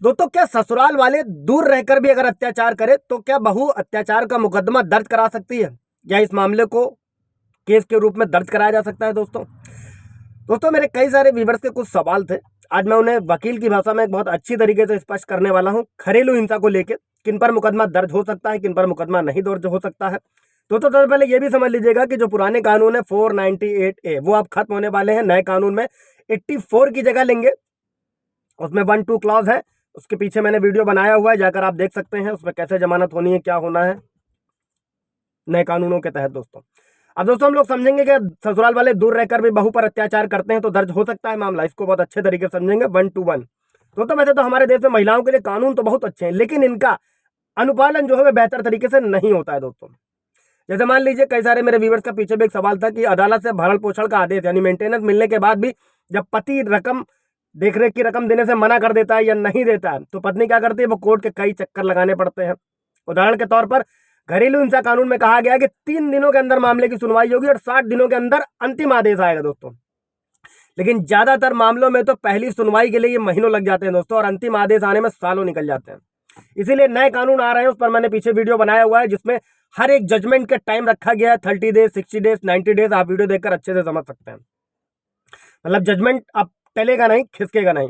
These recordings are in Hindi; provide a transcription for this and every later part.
दोस्तों, क्या ससुराल वाले दूर रहकर भी अगर अत्याचार करे तो क्या बहू अत्याचार का मुकदमा दर्ज करा सकती है? या इस मामले को केस के रूप में दर्ज कराया जा सकता है? दोस्तों दोस्तों मेरे कई सारे व्यूवर्स के कुछ सवाल थे। आज मैं उन्हें वकील की भाषा में एक बहुत अच्छी तरीके से स्पष्ट करने वाला हूं। घरेलू हिंसा को लेकर किन पर मुकदमा दर्ज हो सकता है, किन पर मुकदमा नहीं दर्ज हो सकता है। दोस्तों सबसे पहले यह भी समझ लीजिएगा कि जो पुराने कानून है 498A वो अब खत्म होने वाले हैं। नए कानून में 84 की जगह लेंगे। उसमें 1-2 क्लॉज है, उसके पीछे मैंने वीडियो बनाया हुआ है, जाकर आप देख सकते हैं उसमें कैसे जमानत होनी है, क्या होना है नए कानूनों के तहत। दोस्तों अब दोस्तों हम लोग समझेंगे कि ससुराल वाले दूर रहकर भी बहू पर अत्याचार करते हैं तो दर्ज हो सकता है मामला। इसको बहुत अच्छे तरीके से समझेंगे 1 to 1। दोस्तों वैसे तो हमारे देश में महिलाओं के लिए कानून तो बहुत अच्छे हैं, लेकिन इनका अनुपालन जो है वह बेहतर तरीके से नहीं होता है। दोस्तों जैसे मान लीजिए कई सारे मेरे व्यूवर्स का पीछे भी एक सवाल था कि अदालत से भरण पोषण का आदेश यानी मेंटेनेंस मिलने के बाद भी जब पति रकम देखरेख की रकम देने से मना कर देता है या नहीं देता है तो पत्नी क्या करती है, वो कोर्ट के कई चक्कर लगाने पड़ते हैं। उदाहरण के तौर पर घरेलू हिंसा कानून में कहा गया है कि 3 दिनों के अंदर मामले की सुनवाई होगी और 60 दिनों के अंदर अंतिम आदेश आएगा। दोस्तों लेकिन ज्यादातर मामलों में तो पहली सुनवाई के लिए ये महीनों लग जाते हैं दोस्तों, और अंतिम आदेश आने में सालों निकल जाते हैं। इसीलिए नए कानून आ रहे हैं, उस पर मैंने पीछे वीडियो बनाया हुआ है जिसमें हर एक जजमेंट का टाइम रखा गया है, 30 डेज, 60 डेज, 90 डेज। आप वीडियो देखकर अच्छे से समझ सकते हैं। मतलब जजमेंट अब टलेगा नहीं, खिसकेगा नहीं,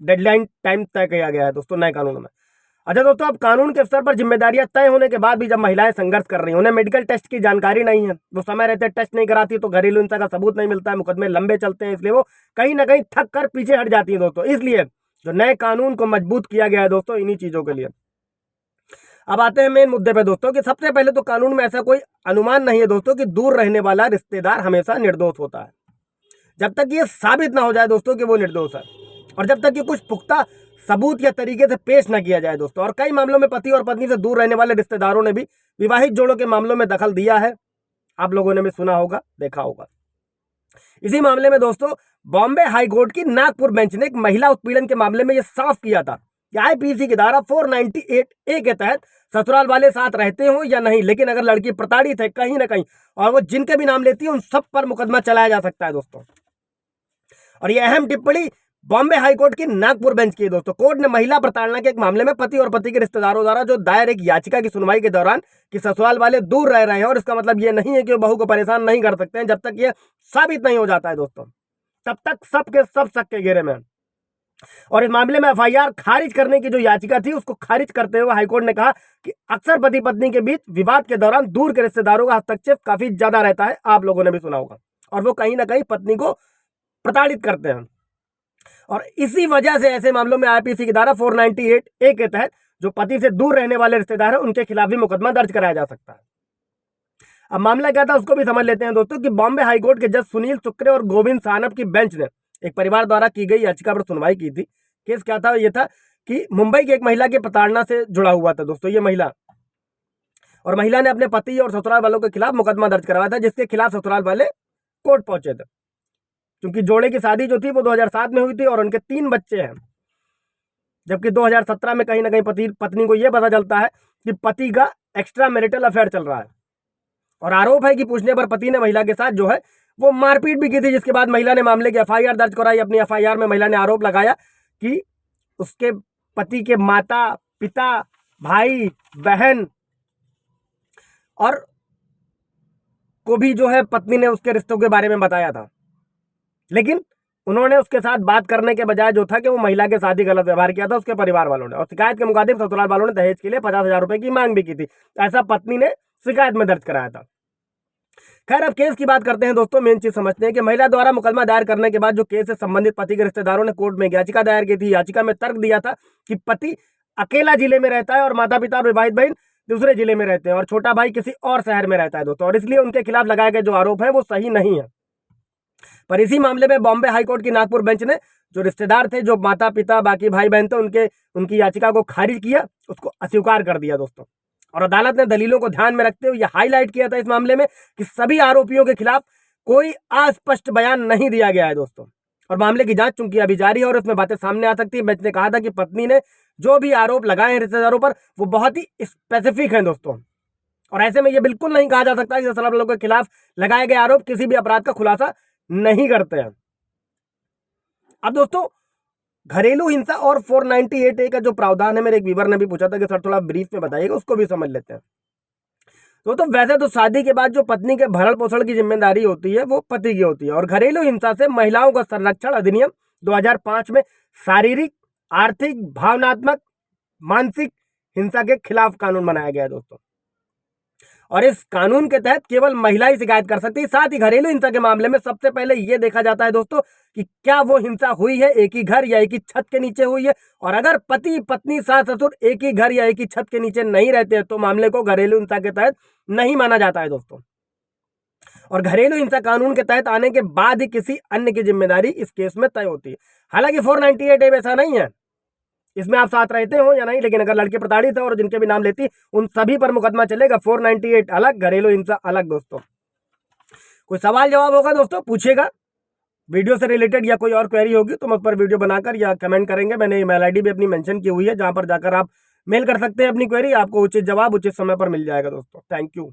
डेडलाइन टाइम तय किया गया है दोस्तों नए कानून में। अच्छा दोस्तों, अब कानून के स्तर पर जिम्मेदारियां तय होने के बाद भी जब महिलाएं संघर्ष कर रही हैं, उन्हें मेडिकल टेस्ट की जानकारी नहीं है, वो समय रहते टेस्ट नहीं कराती तो घरेलू हिंसा का सबूत नहीं मिलता है, मुकदमे लंबे चलते हैं, इसलिए वो कहीं ना कहीं थक कर पीछे हट जाती है। दोस्तों इसलिए जो नए कानून को मजबूत किया गया है दोस्तों इन्हीं चीजों के लिए। अब आते हैं मेन मुद्दे पे दोस्तों कि सबसे पहले तो कानून में ऐसा कोई अनुमान नहीं है दोस्तों कि दूर रहने वाला रिश्तेदार हमेशा निर्दोष होता है, जब तक ये साबित ना हो जाए दोस्तों कि वो निर्दोष है, और जब तक कि कुछ पुख्ता सबूत या तरीके से पेश न किया जाए दोस्तों। और कई मामलों में पति और पत्नी से दूर रहने वाले रिश्तेदारों ने भी विवाहित जोड़ों के मामलों में दखल दिया है। आप लोगों ने भी सुना होगा, देखा होगा। इसी मामले में दोस्तों बॉम्बे हाई कोर्ट की नागपुर बेंच ने एक महिला उत्पीड़न के मामले में यह साफ किया था कि आईपीसी की धारा 498A के तहत ससुराल वाले साथ रहते हो या नहीं, लेकिन अगर लड़की प्रताड़ित है कहीं ना कहीं और वो जिनके भी नाम लेती है उन सब पर मुकदमा चलाया जा सकता है दोस्तों। और यह अहम टिप्पणी बॉम्बे हाईकोर्ट की नागपुर बेंच की है दोस्तों। कोर्ट ने महिला प्रताड़ना के एक मामले में पति और पति के रिश्तेदारों द्वारा जो दायर एक याचिका की सुनवाई के दौरान कि ससुराल वाले दूर रह रहे हैं, और इसका मतलब यह नहीं है कि वो बहू को परेशान नहीं कर सकते हैं, जब तक ये साबित नहीं हो जाता है दोस्तों तब तक सबके सब शक के घेरे में। और इस मामले में एफआईआर खारिज करने की जो याचिका थी उसको खारिज करते हुए हाईकोर्ट ने कहा कि अक्सर पति पत्नी के बीच विवाद के दौरान दूर के रिश्तेदारों का हस्तक्षेप काफी ज्यादा रहता है, आप लोगों ने भी सुना होगा, और वो कहीं ना कहीं पत्नी को प्रताड़ित करते हैं। और इसी वजह से ऐसे मामलों में आईपीसी की धारा 498A के तहत जो पति से दूर रहने वाले रिश्तेदार हैं उनके खिलाफ भी मुकदमा दर्ज कराया जा सकता है। अब मामला क्या था उसको भी समझ लेते हैं दोस्तों कि बॉम्बे हाईकोर्ट के जज सुनील शुक्रे और गोविंद सानप की बेंच ने एक परिवार द्वारा की गई याचिका पर सुनवाई की थी। केस क्या था, यह था कि मुंबई की एक महिला की प्रताड़ना से जुड़ा हुआ था दोस्तों ये महिला, और महिला ने अपने पति और ससुराल वालों के खिलाफ मुकदमा दर्ज करवाया था, जिसके खिलाफ ससुराल वाले कोर्ट पहुंचे थे। क्योंकि जोड़े की शादी जो थी वो 2007 में हुई थी और उनके 3 बच्चे हैं, जबकि 2017 में कहीं ना कहीं पत्नी को यह पता चलता है कि पति का एक्स्ट्रा मैरिटल अफेयर चल रहा है, और आरोप है कि पूछने पर पति ने महिला के साथ जो है वो मारपीट भी की थी, जिसके बाद महिला ने मामले की एफआईआर दर्ज कराई। अपनी एफआईआर में महिला ने आरोप लगाया कि उसके पति के माता पिता, भाई, बहन और को भी जो है पत्नी ने उसके रिश्तों के बारे में बताया था, लेकिन उन्होंने उसके साथ बात करने के बजाय जो था कि वो महिला के साथ ही गलत व्यवहार किया था उसके परिवार वालों ने। और शिकायत के मुताबिक ससुराल वालों ने दहेज के लिए 50,000 रुपए की मांग भी की थी, ऐसा पत्नी ने शिकायत में दर्ज कराया था। खैर अब केस की बात करते हैं दोस्तों। मेन चीज समझते हैं कि महिला द्वारा मुकदमा दायर करने के बाद जो केस से संबंधित पति के रिश्तेदारों ने कोर्ट में याचिका दायर की थी। याचिका में तर्क दिया था कि पति अकेला जिले में रहता है और माता पिता और विवाहित बहन दूसरे जिले में रहते हैं और छोटा भाई किसी और शहर में रहता है दोस्तों, और इसलिए उनके खिलाफ लगाए गए जो आरोप है वो सही नहीं है। पर इसी मामले में बॉम्बे हाईकोर्ट की नागपुर बेंच ने जो रिश्तेदार थे, जो माता पिता बाकी भाई बहन थे, उनकी याचिका को खारिज किया, उसको अस्वीकार कर दिया दोस्तों। और अदालत ने दलीलों को ध्यान में रखते हुए यह हाईलाइट किया था इस मामले में कि सभी आरोपियों के खिलाफ कोई अस्पष्ट बयान नहीं दिया गया है दोस्तों, और मामले की जांच चूंकि अभी जारी है और उसमें बातें सामने आ सकती है। बेंच ने कहा था कि पत्नी ने जो भी आरोप लगाए हैं रिश्तेदारों पर वो बहुत ही स्पेसिफिक हैं दोस्तों, और ऐसे में यह बिल्कुल नहीं कहा जा सकता कि ससुराल वालों के खिलाफ लगाए गए आरोप किसी भी अपराध का खुलासा नहीं करते हैं। अब दोस्तों घरेलू हिंसा और 498A का जो प्रावधान है, मेरे एक व्यूअर ने भी पूछा था कि सर थोड़ा ब्रीफ में बताइएगा, उसको भी समझ लेते हैं। तो वैसे तो शादी के बाद जो पत्नी के भरण पोषण की जिम्मेदारी होती है वो पति की होती है, और घरेलू हिंसा से महिलाओं का संरक्षण अधिनियम 2005 में शारीरिक, आर्थिक, भावनात्मक, मानसिक हिंसा के खिलाफ कानून बनाया गया है दोस्तों, और इस कानून के तहत केवल महिला ही शिकायत कर सकती है। साथ ही घरेलू हिंसा के मामले में सबसे पहले यह देखा जाता है दोस्तों कि क्या वो हिंसा हुई है एक ही घर या एक ही छत के नीचे हुई है, और अगर पति, पत्नी, सास, ससुर एक ही घर या एक ही छत के नीचे नहीं रहते हैं तो मामले को घरेलू हिंसा के तहत नहीं माना जाता है दोस्तों, और घरेलू हिंसा कानून के तहत आने के बाद ही किसी अन्य की जिम्मेदारी इस केस में तय होती है। हालांकि 498A ऐसा नहीं है, इसमें आप साथ रहते हो या नहीं, लेकिन अगर लड़के प्रताड़ित है और जिनके भी नाम लेती उन सभी पर मुकदमा चलेगा। 498 अलग, घरेलू हिंसा अलग दोस्तों। कोई सवाल जवाब होगा दोस्तों पूछिएगा, वीडियो से रिलेटेड या कोई और क्वेरी होगी तो मैं उस पर वीडियो बनाकर या कमेंट करेंगे। मैंने ईमेल आईडी भी अपनी मेंशन की हुई है, जहां पर जाकर आप मेल कर सकते हैं अपनी क्वेरी, आपको उचित जवाब उचित समय पर मिल जाएगा दोस्तों। Thank you.